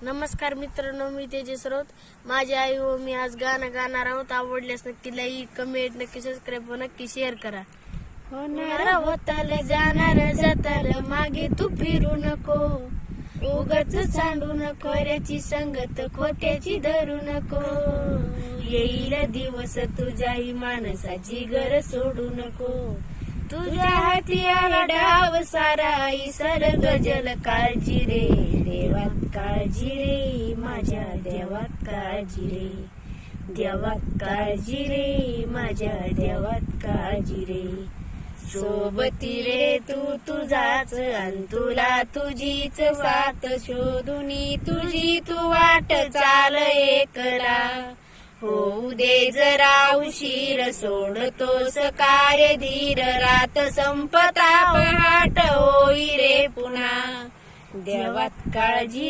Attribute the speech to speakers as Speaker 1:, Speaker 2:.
Speaker 1: नमस्कार मित्रांनो, मी तेजस राऊत. माझी आई व मी आज गाणं गाणार आहोत. आवडल्यास नक्की लाईक, कमेंट, नक्की सबस्क्राईब व नक्की शेअर करा. होणार होताल जाणार जाताल मागे तू फिरू नको, उगाच सांडू नको खोऱ्याची संगत खोट्याची धरू नको. येईल दिवस तुझ्याही माणसाची घर सोडू नको, तुझ्या हाती आहे डाव सारा सर्ग जल. काळजी रे देवात काळजी रे, माझ्या देवात काळजी रे, देवात काळजी रे, माझ्या देवात काळजी रे. सोबती रे तू तुझाच अन तुला तुझीच वाट, शोधुनी तुझी तू वाट चाल एकला. होऊ दे जरा उशीर सोडतोस कार्य धीर, रात संपता पहाट होई रे पुन्हा. देवात काळजी